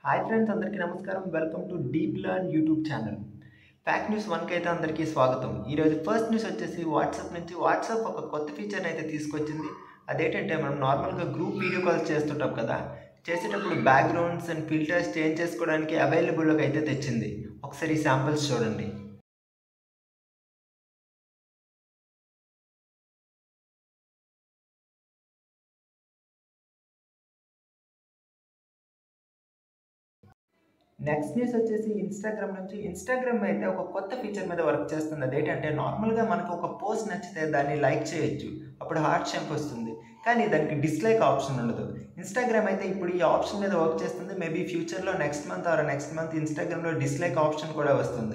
Hi friends, అందరికీ నమస్కారం. Welcome to deep learn YouTube channel. Fact news 1కి అయితే అందరికీ స్వాగతం. ఈరోజు ఫస్ట్ న్యూస్ వచ్చేసి వాట్సాప్ ఒక కొత్త ఫీచర్ని అయితే తీసుకొచ్చింది. అదేంటంటే మనం నార్మల్గా గ్రూప్ వీడియో కాల్స్ చేస్తుంటాం కదా, చేసేటప్పుడు బ్యాక్గ్రౌండ్స్ అండ్ ఫిల్టర్స్ చేంజ్ చేసుకోవడానికి అవైలబుల్గా అయితే తెచ్చింది. ఒకసారి ఈ శాంపిల్స్ చూడండి. నెక్స్ట్ న్యూస్ వచ్చేసి ఇన్స్టాగ్రామ్ అయితే ఒక కొత్త ఫీచర్ మీద వర్క్ చేస్తుంది. అదేంటంటే నార్మల్గా మనకు ఒక పోస్ట్ నచ్చితే దాన్ని లైక్ చేయొచ్చు, అప్పుడు హార్ట్ షేప్ వస్తుంది. కానీ దానికి డిస్లైక్ ఆప్షన్ ఉండదు. ఇన్స్టాగ్రామ్ అయితే ఇప్పుడు ఈ ఆప్షన్ మీద వర్క్ చేస్తుంది. మేబీ ఫ్యూచర్లో నెక్స్ట్ మంత్ ఇన్స్టాగ్రామ్లో డిస్లైక్ ఆప్షన్ కూడా వస్తుంది.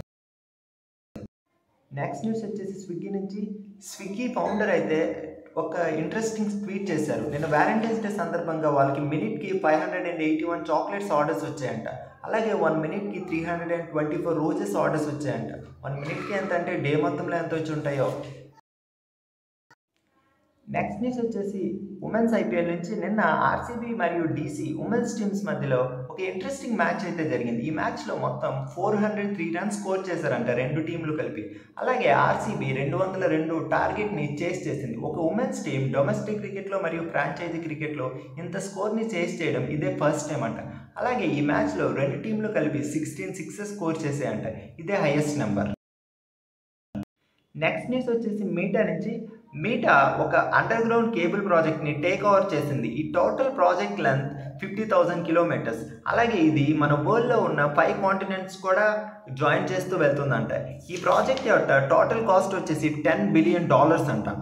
నెక్స్ట్ న్యూస్ వచ్చేసి స్విగ్గీ ఫౌండర్ అయితే ఒక ఇంట్రెస్టింగ్ ట్వీట్ చేశారు. నిన్న వ్యాలంటైన్స్ డే సందర్భంగా వాళ్ళకి మినిట్కి 581 చాక్లెట్స్ ఆర్డర్స్ వచ్చాయంట. అలాగే 1 మినిట్కి 324 రోజెస్ ఆర్డర్స్ వచ్చాయంట. 1 మినిట్కి ఎంత అంటే డే మొత్తంలో ఎంత వచ్చి ఉంటాయో. నెక్స్ట్ న్యూస్ వచ్చేసి ఉమెన్స్ ఐపీఎల్ నుంచి నిన్న ఆర్సీబీ మరియు డీసీ ఉమెన్స్ టీమ్స్ మధ్యలో ఒక ఇంట్రెస్టింగ్ మ్యాచ్ అయితే జరిగింది. ఈ మ్యాచ్లో మొత్తం 403 రన్స్ స్కోర్ చేశారంట రెండు టీంలు కలిపి. అలాగే ఆర్సీబీ 202 టార్గెట్ని చేస్ చేసింది. ఒక ఉమెన్స్ టీం డొమెస్టిక్ క్రికెట్లో మరియు ఫ్రాంచైజీ క్రికెట్లో ఇంత స్కోర్ని చేస్ చేయడం ఇదే ఫస్ట్ టైం అంట. అలాగే ఈ మ్యాచ్లో రెండు టీంలు కలిపి 16 సిక్సెస్ స్కోర్ చేసాయంట. ఇదే హైయెస్ట్ నెంబర్. నెక్స్ట్ న్యూస్ వచ్చేసి మీటా ఒక అండర్ గ్రౌండ్ కేబుల్ ప్రాజెక్ట్ని టేక్ ఓవర్ చేసింది. ఈ టోటల్ ప్రాజెక్ట్ లెంత్ 50,000 కిలోమీటర్స్. అలాగే ఇది మన వరల్డ్లో ఉన్న 5 కాంటినెంట్స్ కూడా జాయిన్ చేస్తూ వెళ్తుందంట. ఈ ప్రాజెక్ట్ యొక్క టోటల్ కాస్ట్ వచ్చేసి $10 బిలియన్ అంట.